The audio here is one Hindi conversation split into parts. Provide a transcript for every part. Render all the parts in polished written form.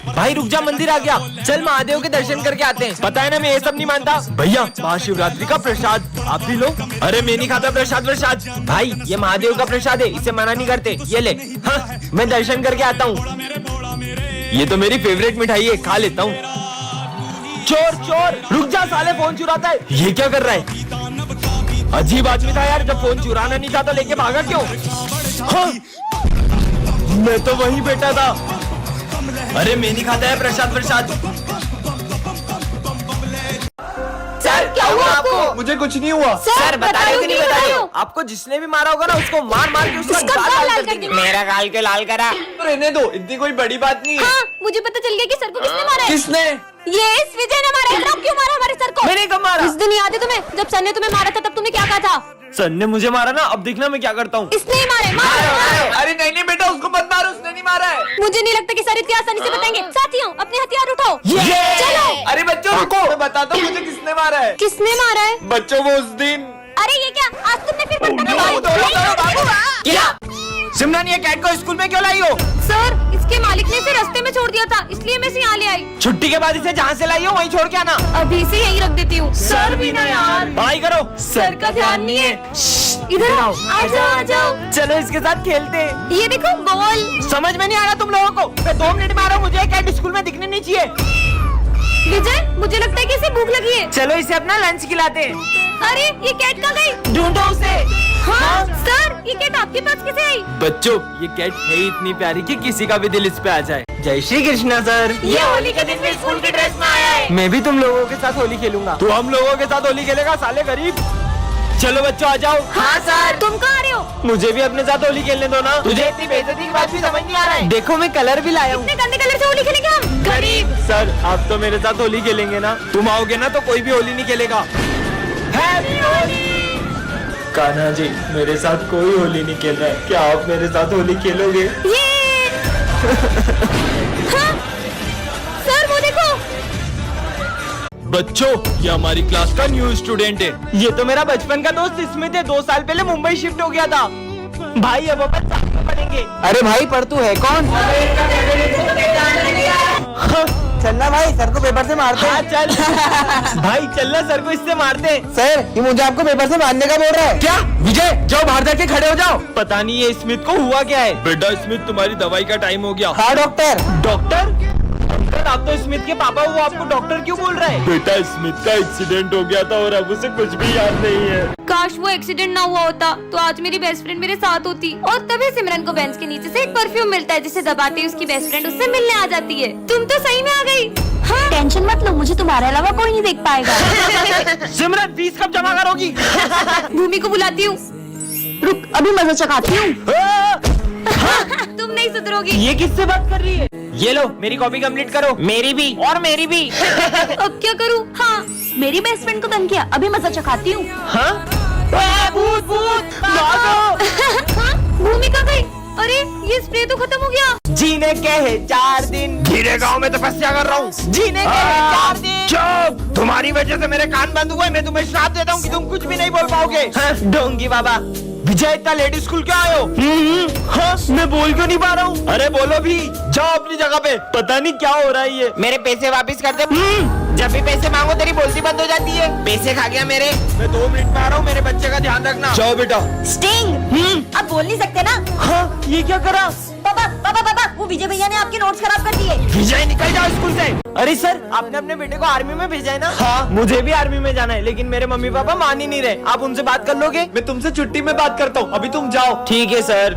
भाई रुक जा, मंदिर आ गया। चल महादेव के दर्शन करके आते हैं। पता है ना मैं ये सब नहीं मानता। भैया महाशिवरात्रि का प्रसाद आप भी लो। अरे मैं नहीं खाता प्रसाद। भाई ये महादेव का प्रसाद है, इसे मना नहीं करते। ये ले। हाँ, मैं दर्शन करके आता हूँ। ये तो मेरी फेवरेट मिठाई है, खा लेता हूँ। चोर रुक जा, साले फोन चुराता है। ये क्या कर रहा है? अजीब आदमी था यार, जब फोन चुराना नहीं था तो लेके भागा क्यों? हाँ, मैं तो वहीं बैठा था। अरे मैं नहीं खाता है प्रसाद। सर क्या हुआ आपको? मुझे कुछ नहीं हुआ। सर बता रहे हो कि नहीं बता रहे हो? आपको जिसने भी मारा होगा ना उसको मार के उसका गाल लाल कर देंगे। मेरा गाल क्यों लाल करा? रहने दो, इतनी कोई बड़ी बात नहीं है। हाँ, मुझे पता चल गया कि सर को किसने मारा है। किसने? ये इस विजय ने मारा है। क्यों मारा हमारे सर को? मैंने कब मारा? उस दिन याद है तुम्हें जब सर ने तुम्हें मारा था, तब तुमने क्या कहा था? सर ने मुझे मारा ना, अब देखना मैं क्या करता हूँ। इसने ही मारा। अरे नहीं बेटा, उसको मत मारो, उसने नहीं मारा है। मुझे नहीं लगता कि सर इतनी आसानी से बताएंगे। साथियों अपने हथियार उठाओ। चलो। अरे बच्चों रुको, मैं बताता हूँ मुझे किसने मारा है। किसने मारा है? बच्चों वो उस दिन। अरे ये क्या, आज तुमने फिर क्या? सिमरन ये कैट को स्कूल में क्यों लाई हो? सर इसके मालिक ने इसे रास्ते में छोड़ दिया था, इसलिए मैं इसे यहाँ ले आई। छुट्टी के बाद इसे जहाँ से लाई हो वहीं छोड़ के आना। अभी इसे यहीं रख देती हूँ। सर भी ना यार। भाई करो, सर का ध्यान नहीं है। इधर आओ, आ जाओ। चलो इसके साथ खेलते हैं। ये देखो बॉल। समझ में नहीं आ रहा तुम लोगों को? मैं 2 मिनट में आ रहा हूँ, मुझे कैट स्कूल में दिखने नहीं चाहिए। विजय मुझे लगता है कि इसे भूख लगी है। चलो इसे अपना लंच खिलाते हैं। अरे ये कैट कहाँ गई? ढूंढो उसे। हाँ सर, ये कैट आपके पास कैसे आई? बच्चों ये कैट है इतनी प्यारी कि किसी का भी दिल इस पे आ जाए। जय श्री कृष्णा सर। ये होली के दिन में स्कूल की ड्रेस में आया है। मैं भी तुम लोगों के साथ होली खेलूंगा। तू हम लोगों के साथ होली खेलेगा साले गरीब। चलो बच्चों आ जाओ। हाँ सर। तुम कहाँ आ रहे हो? मुझे भी अपने साथ होली खेलने दो ना। तुझे इतनी बेइज्जती की बात भी समझ नहीं आ रहा है। देखो मैं कलर भी लाया हूँ। इतने गंदे कलर से होली खेलेंगे हम? गरीब। सर आप तो मेरे साथ होली खेलेंगे ना? तुम आओगे ना तो कोई भी होली नहीं खेलेगा। हैप्पी होली। कान्हा जी मेरे साथ कोई होली नहीं खेल रहा है, क्या आप मेरे साथ होली खेलोगे? ये हाँ? सर वो देखो। बच्चों ये हमारी क्लास का न्यू स्टूडेंट है। ये तो मेरा बचपन का दोस्त स्मिथ है, 2 साल पहले मुंबई शिफ्ट हो गया था। भाई अब अपन साथ में पढ़ेंगे। अरे भाई पर तू है कौन? चलना भाई, सर को पेपर से मारते हाँ चल। भाई चलना, सर को इससे मारते हैं। सर ये मुझे आपको पेपर से मारने का बोल रहा है। क्या? विजय जाओ बाहर जाके खड़े हो जाओ। पता नहीं ये स्मिथ को हुआ क्या है। बेटा स्मिथ तुम्हारी दवाई का टाइम हो गया। हाँ डॉक्टर। डॉक्टर? अंकल आप तो स्मिथ के पापा, वो आपको डॉक्टर क्यों बोल रहा है? बेटा स्मिथ का एक्सीडेंट हो गया था और अब उसे कुछ भी याद नहीं है। काश वो एक्सीडेंट ना हुआ होता तो आज मेरी बेस्ट फ्रेंड मेरे साथ होती। और तभी सिमरन को बेंच के नीचे से एक परफ्यूम मिलता है जिसे दबाते ही उसकी बेस्ट फ्रेंड उससे मिलने आ जाती है। तुम तो सही में आ गई। हाँ? टेंशन मत लो, मुझे तुम्हारे अलावा कोई नहीं देख पाएगा। सिमरन फीस कब जमा करोगी? भूमि को बुलाती हूँ। रुक अभी मजा चखाती हूँ। तुम नहीं सुधरोगी। ये किससे बात कर रही है? ये लो मेरी कॉपी कंप्लीट करो। मेरी भी और मेरी भी। अब क्या करूँ? हाँ मेरी बेस्ट फ्रेंड को तंग किया, अभी मजा चखाती हूँ। हाँ? भूत भागो। भूमि कहाँ गई? अरे ये स्प्रे तो खत्म हो गया। जीने के है 4 दिन। जीने गाँव में तपस्या कर रहा हूँ। जीने के है 4 दिन। चुप, तुम्हारी वजह से मेरे कान बंद हुए। मैं तुम्हें श्राप देता हूँ कि तुम कुछ भी नहीं बोल पाओगे। डोंगी बाबा। विजय इतना लेट स्कूल क्यों आए हो? हाँ मैं बोल क्यों नहीं पा रहा हूँ? अरे बोलो भी, जाओ अपनी जगह पे। पता नहीं क्या हो रहा है ये। मेरे पैसे वापस कर दे। जब भी पैसे मांगो तेरी बोलती बंद हो जाती है। पैसे खा गया मेरे। मैं 2 मिनट में आ रहा हूँ, मेरे बच्चे का ध्यान रखना। जाओ बेटा। स्टिंग अब बोल नहीं सकते ना? हाँ ये क्या करा? पापा वो विजय भैया ने आपके नोट्स खराब कर दिए। विजय निकल जाओ स्कूल से। अरे सर आपने अपने बेटे को आर्मी में भेजा है ना? हाँ मुझे भी आर्मी में जाना है, लेकिन मेरे मम्मी पापा मान ही नहीं रहे। आप उनसे बात कर लोगे? मैं तुमसे छुट्टी में बात करता हूँ, अभी तुम जाओ। ठीक है सर।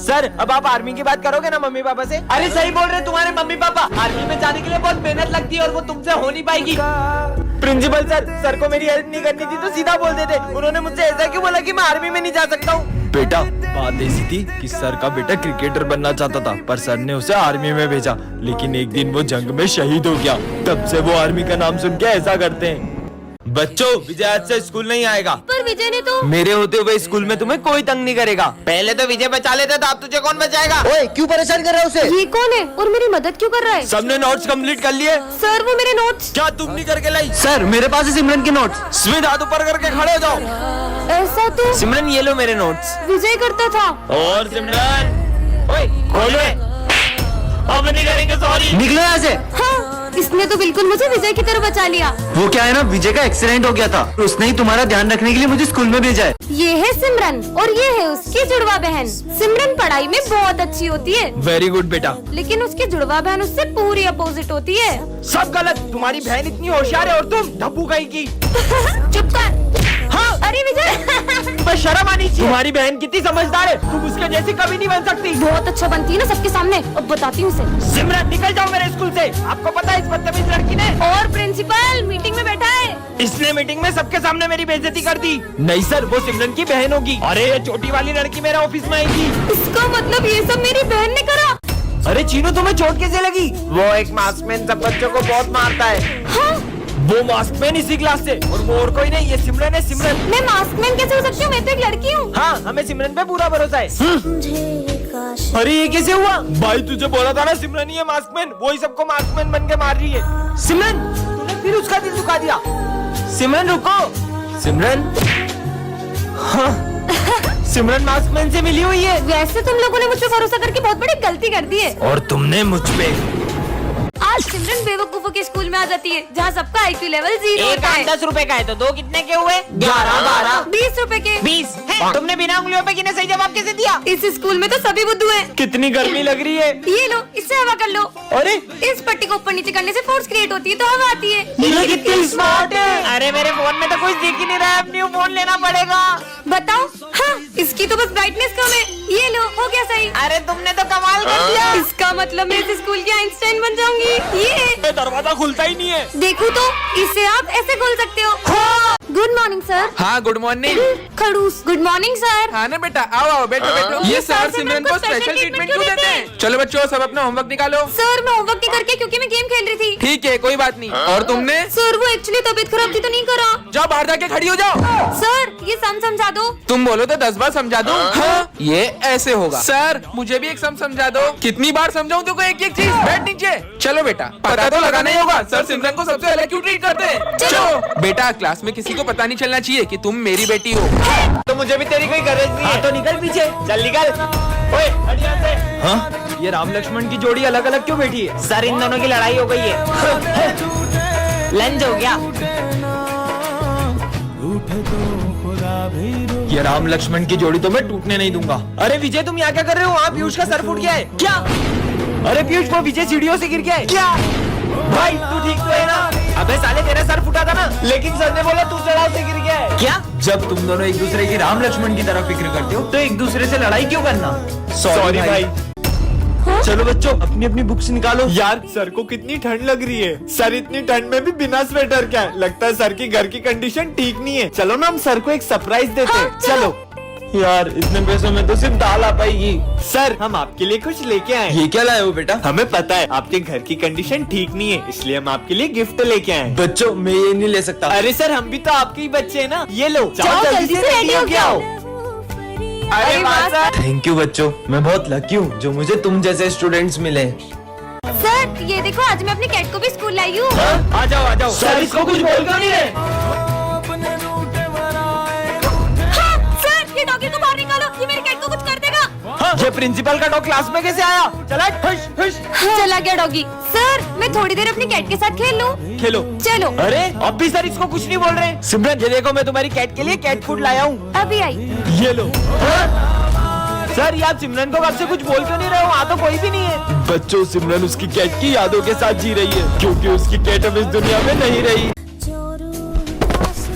सर अब आप आर्मी की बात करोगे ना मम्मी पापा से? अरे सही बोल रहे तुम्हारे मम्मी पापा। आर्मी में जाने के लिए बहुत मेहनत लगती है और वो तुमसे हो नहीं पाएगी। प्रिंसिपल सर को मेरी हेल्प नहीं करनी थी तो सीधा बोल देते। उन्होंने मुझसे ऐसा क्यों बोला कि मैं आर्मी में नहीं जा सकता हूँ? बेटा बात ऐसी थी कि सर का बेटा क्रिकेटर बनना चाहता था, पर सर ने उसे आर्मी में भेजा। लेकिन एक दिन वो जंग में शहीद हो गया, तब से वो आर्मी का नाम सुन के ऐसा करते हैं। बच्चों विजय आज से स्कूल नहीं आएगा। पर विजय ने तो मेरे होते हुए स्कूल में तुम्हें कोई तंग नहीं करेगा। पहले तो विजय बचा लेता था, अब तुझे कौन बचाएगा? ओए क्यों परेशान कर रहा है उसे? ये कौन है और मेरी मदद क्यों कर रहा है? सबने नोट्स कंप्लीट कर लिए? सर वो मेरे नोट्स। क्या तुम नहीं करके लाई? सर मेरे पास है सिमरन के नोट्स। स्मिथ हाथ ऊपर करके खड़े हो जाओ। ऐसा तो सिमरन ये लो मेरे नोट्स। विजय करता था। और सिमरन ओए खोलो। करेंगे सॉरी। निकलो यहाँ से। हाँ, इसने तो बिल्कुल मुझे विजय की तरह बचा लिया। वो क्या है ना, विजय का एक्सीडेंट हो गया था, उसने ही तुम्हारा ध्यान रखने के लिए मुझे स्कूल में भेजा है। ये है सिमरन और ये है उसकी जुड़वा बहन। सिमरन पढ़ाई में बहुत अच्छी होती है, वेरी गुड बेटा। लेकिन उसकी जुड़वा बहन उससे पूरी अपोजिट होती है। सब गलत, तुम्हारी बहन इतनी होशियार है और तुम धब्बू कहीं की। चुप कर। हाँ, अरे विजय तुम्हें शर्म आनी चाहिए। तुम्हारी बहन कितनी समझदार है, तुम उसके जैसी कभी नहीं बन सकती। बहुत अच्छा बनती है ना सबके सामने। अब बताती हूँ उसे। सिमरन निकल जाओ मेरे स्कूल से। आपको पता है इस बदतमीज लड़की ने। और प्रिंसिपल मीटिंग में बैठा है। इसने मीटिंग में सबके सामने मेरी बेइज्जती कर दी। नहीं सर, वो सिमरन की बहन होगी। अरे ये छोटी वाली लड़की मेरे ऑफिस में आएगी। इसका मतलब ये सब मेरी बहन ने करा। अरे चीनू, तुम्हें चोट कैसे लगी? वो एक मास्कमैन सब बच्चों को बहुत मारता है। हाँ? वो मास्कमैन इसी क्लास से, और वो और कोई नहीं, ये सिमरन है। सिमरन। मैं मास्कमैन कैसे हो सकती हूँ? मैं तो एक लड़की हूँ। हाँ, हमें सिमरन पे पूरा भरोसा है। अरे ये कैसे हुआ? भाई तुझे बोला था ना सिमरन ही है मास्कमैन, वो ही सबको मास्कमैन बन के मार रही है। सिमरन, तूने फिर उसका दिल दुखा दिया। सिमरन रुको। सिमरन। हाँ, सिमरन मास्कमैन से मिली हुई है। वैसे तुम लोगों ने मुझ पे भरोसा करके बहुत बड़ी गलती कर दी है। और तुमने मुझ पे। आज सिमरन बेवकूफों के स्कूल में आ जाती है, जहाँ सबका IQ लेवल 0 होता है। 10 रुपए का है तो 2 कितने के हुए? 11, 12, 20 रुपए के। 20। तुमने बिना उंगलियों पे गिने सही जवाब कैसे दिया? इस स्कूल में तो सभी बुद्धू हैं। कितनी गर्मी लग रही है। ये लो, इससे हवा कर लो। अरे इस पट्टी को ऊपर नीचे करने से फोर्स क्रिएट होती है तो हवा आती है। ये कितनी स्मार्ट है। अरे मेरे फोन में तो कुछ दिख ही नहीं रहा है, अब न्यू फोन लेना पड़ेगा। बताओ। हाँ, इसकी तो बस ब्राइटनेस कम है। ये लो, हो गया सही। अरे तुमने तो कमाल कर दिया। इसका मतलब मैं इस स्कूल की आइंस्टाइन बन जाऊंगी। ये दरवाजा खुलता ही नहीं है। देखो तो, इसे आप ऐसे खोल सकते हो। Good morning sir. हाँ गुड मॉर्निंग। खड़ूस। Good morning sir. हाँ ना बेटा, आओ आओ, बैठो बैठो। ये सर सिमरन को स्पेशल ट्रीटमेंट क्यों देते हैं? चलो बच्चों, सब अपना होमवर्क निकालो। सर मैं होमवर्क नहीं करके, क्योंकि मैं गेम खेल रही थी। ठीक है, कोई बात नहीं। और तुमने? सर वो एक्चुअली तबीयत खराब थी तो नहीं करा। जाओ बाहर जाके खड़ी हो जाओ। सर ये सम समझा दो। तुम बोलो तो 10 बार समझा दूं। हाँ, ये ऐसे होगा। सर मुझे भी एक सम समझा दो। कितनी बार समझाऊं तुमको एक एक चीज? बैठ नीचे। चलो बेटा, पता तो लगाना ही होगा सर सिमरन को सबसे अलग क्यों ट्रीट करते हैं। चलो बेटा, क्लास में किसी को पता नहीं चलना चाहिए कि तुम मेरी बेटी हो। तो मुझे भी तेरी कोई गरज नहीं है। तो निकल पीछे, चल निकल। ओए हट यहाँ से। हाँ? ये राम लक्ष्मण की जोड़ी अलग अलग क्यों बैठी है? सर इन दोनों की लड़ाई हो गई है। लंच हो गया। ये राम लक्ष्मण की जोड़ी तो मैं टूटने नहीं दूंगा। अरे विजय, तुम यहाँ क्या कर रहे हो? वहाँ पीयूष का सर फूट गया है। क्या? अरे पीयूष, वो विजय सीढ़ियों से गिर गया है। क्या? भाई तू ठीक तो है ना? अबे साले, तेरा सर फूटा था ना, लेकिन सर ने बोला तू चढ़ाव से गिर गया है। क्या? जब तुम दोनों एक दूसरे की राम लक्ष्मण की तरह फिक्र करते हो तो एक दूसरे से लड़ाई क्यों करना? सॉरी भाई। चलो बच्चों, अपनी अपनी बुक्स निकालो। यार सर को कितनी ठंड लग रही है। सर इतनी ठंड में भी बिना स्वेटर क्या है? लगता है सर की घर की कंडीशन ठीक नहीं है। चलो ना हम सर को एक सरप्राइज देते हैं। चलो। यार इतने पैसों में तो सिर्फ दाल आ पाएगी। सर हम आपके लिए कुछ लेके आए। ये क्या लाए हो बेटा? हमें पता है आपके घर की कंडीशन ठीक नहीं है, इसलिए हम आपके लिए गिफ्ट लेके आए। बच्चों मैं ये नहीं ले सकता। अरे सर हम भी तो आपके ही बच्चे हैं ना। ये लो, जाओ जल्दी से रेडी हो गया। अरे वाह सर। थैंक यू बच्चों, मैं बहुत लकी हूँ जो मुझे तुम जैसे स्टूडेंट्स मिले। सर ये देखो, आज मैं अपनी कैट को भी स्कूल लाई हूँ। आ जाओ आ जाओ। सर इसको कुछ बोल क्यों नहीं रहे? हाँ, सर ये डॉगी को बाहर निकालो, ये मेरी कैट को कुछ कर देगा। हाँ, ये प्रिंसिपल का डॉग क्लास में कैसे आया? चला हुश हुश। चला गया डॉगी। सर मैं थोड़ी देर अपनी कैट के साथ खेल लूं? खेलो। चलो। अरे अब भी सर इसको कुछ नहीं बोल रहे। सिमरन ये देखो, मैं तुम्हारी कैट के लिए कैट फूड लाया हूँ। अभी आई। ये लो। सर ये आप सिमरन को कब से कुछ बोल क्यों नहीं रहे हो? वहाँ तो कोई भी नहीं है। बच्चों, सिमरन उसकी कैट की यादों के साथ जी रही है, क्योंकि उसकी कैट अब इस दुनिया में नहीं रही।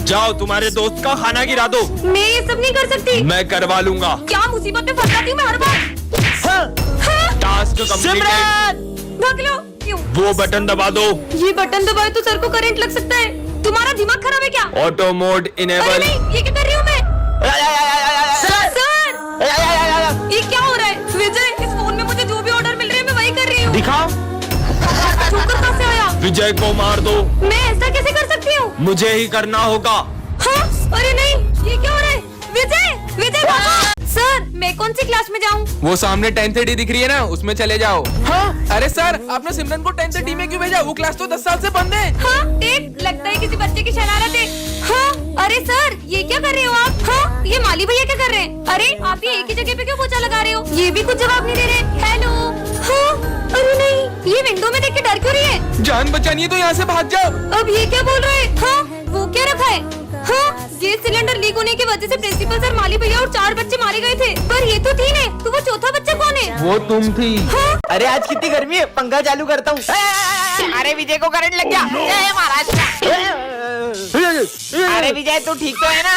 जाओ तुम्हारे दोस्त का खाना गिरा दो। मैं ये सब नहीं कर सकती। मैं करवा लूंगा। क्या मुसीबत में फंस जाती हूँ मैं हर बार। हाँ? Task completed. भाग लो। क्यों? वो बटन दबा दो। ये बटन दबाए तो सर को करंट लग सकता है। तुम्हारा दिमाग खराब है क्या? ऑटो मोड अरे इनेबल। नहीं, ये क्या कर रही हूँ मैं? सर ये क्या हो रहा है? विजय, इस फोन में मुझे जो भी ऑर्डर मिल रहे हैं मैं वही कर रही हूँ। दिखाओ। ठोकर कहाँ से आया? विजय को मार दो। मैं ऐसा कैसे कर सकती हूँ? मुझे ही करना होगा। हाँ? अरे नहीं, ये क्या हो रहा है? विजय, विजय भागो। सर मैं कौन सी क्लास में जाऊँ? वो सामने 10th D दिख रही है ना, उसमें चले जाओ। हाँ? अरे सर, आपने सिमरन को 10th D में क्यों भेजा? वो क्लास तो 10 साल से बंद है। हाँ? एक लगता है किसी बच्चे की शरारत है। हाँ? अरे सर ये क्या कर रहे हो आप? हाँ? ये माली भैया क्या कर रहे हैं? अरे आप ये एक ही जगह पे क्यों पोछा लगा रहे हो? ये भी कुछ जवाब नहीं दे रहे। हेलो। हाँ? अरे नहीं, ये जान बचानी है तो यहाँ से भाग जाओ। अब ये क्या बोल रहे हैं? हाँ, वो क्या रखा है? हाँ, गैस सिलेंडर लीक होने की वजह से प्रिंसिपल सर, माली भैया और 4 बच्चे मारे गए थे। पर ये तो 3 है, तो वो चौथा बच्चा कौन है? वो तुम थी। हाँ? अरे आज कितनी गर्मी है, पंखा चालू करता हूँ। अरे विजय को करंट लग गया। जय महाराष्ट्र। अरे विजय तू ठीक तो है ना?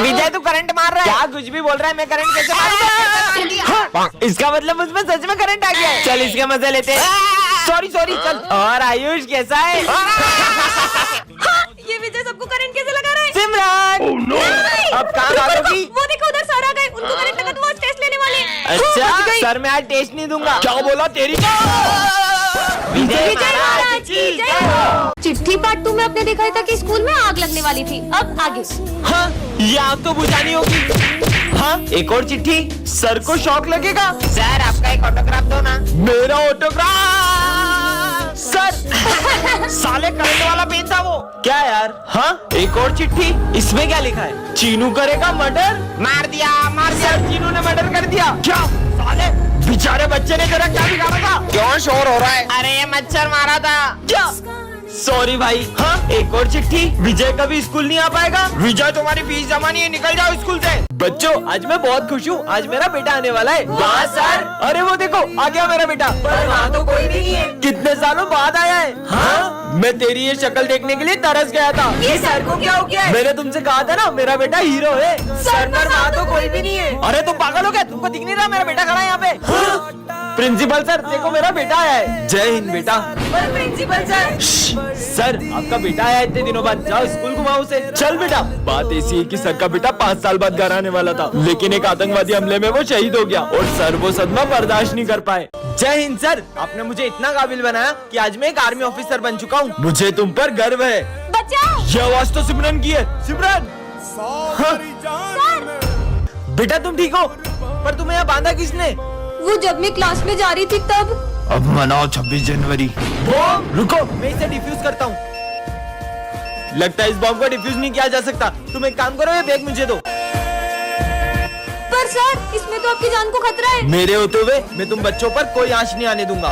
विजय तू करंट मार रहा है। क्या कुछ भी बोल रहा है, मैं करंट कैसे मारूंगा? इसका मतलब मुझमें सच में करंट आ गया है। चल इसके मजे लेते हैं। सॉरी चल। और आयुष कैसा है? हाँ, ये विजय सबको करंट कैसे लगा रहा है? सिमरन अब कहाँ भागोगी? वो देखो उधर सर आ गए, उनको करंट लगा तो वो आज टेस्ट लेने वाले हैं। अच्छा सर मैं आज टेस्ट नहीं दूंगा। क्या बोला तेरी? विजय महाराज की जय। चिट्ठी पार्ट 2 में आपने दिखाया था कि स्कूल में आग लगने वाली थी। अब आगे। हाँ ये आग तो बुझानी होगी। हाँ एक और चिट्ठी, सर को शॉक लगेगा। सर आपका एक ऑटोग्राफ दो ना। मेरा ऑटोग्राफ सर। साले करंट वाला पेन था वो। क्या यार? हाँ एक और चिट्ठी, इसमें क्या लिखा है? चीनू करेगा मर्डर। मार दिया। सर चीनू ने मर्डर कर दिया। क्या साले बेचारे बच्चे ने जरा क्या बिगाड़ा था? क्यों शोर हो रहा है? अरे ये मच्छर मारा था। क्या? सॉरी भाई। हाँ एक और चिट्ठी, विजय कभी स्कूल नहीं आ पाएगा। विजय तुम्हारी फीस जमा नहीं है, निकल जाओ स्कूल से। बच्चों आज मैं बहुत खुश हूँ, आज मेरा बेटा आने वाला है। वाह सर। अरे वो देखो आ गया मेरा बेटा। पर वहाँ तो कोई नहीं है। कितने सालों बाद आया है। हाँ मैं तेरी ये शक्ल देखने के लिए तरस गया था। ये सर को क्या हो गया है? मैंने तुमसे कहा था ना मेरा बेटा हीरो है। सर पर वहाँ तो कोई भी नहीं है। अरे तुम पागल हो क्या? तुमको दिख नहीं रहा मेरा बेटा खड़ा है यहाँ पे? प्रिंसिपल सर देखो मेरा बेटा आया है। जय हिंद बेटा। पर प्रिंसिपल सर। सर आपका बेटा आया इतने दिनों बाद, जाओ स्कूल घुमाओ उसे। चल बेटा। बात ऐसी है कि सर का बेटा 5 साल बाद घर आने वाला था, लेकिन एक आतंकवादी हमले में वो शहीद हो गया और सर वो सदमा बर्दाश्त नहीं कर पाए। जय हिंद सर, आपने मुझे इतना काबिल बनाया कि आज मैं एक आर्मी ऑफिसर बन चुका हूँ। मुझे तुम पर गर्व है। बचाओ। ये आवाज तो सिमरन की है। सिमरन हाँ। बेटा तुम ठीक हो? पर तुम्हें यहाँ बांधा किसने? वो जब मैं क्लास में जा रही थी तब। अब मनाओ 26 जनवरी। बॉम्ब रुको, मैं इसे डिफ्यूज करता हूँ। लगता है इस बॉम्ब को डिफ्यूज नहीं किया जा सकता। तुम एक काम करो, ये बैग मुझे दो। पर सर इसमें तो आपकी जान को खतरा है। मेरे होते हुए मैं तुम बच्चों पर कोई आंच नहीं आने दूंगा।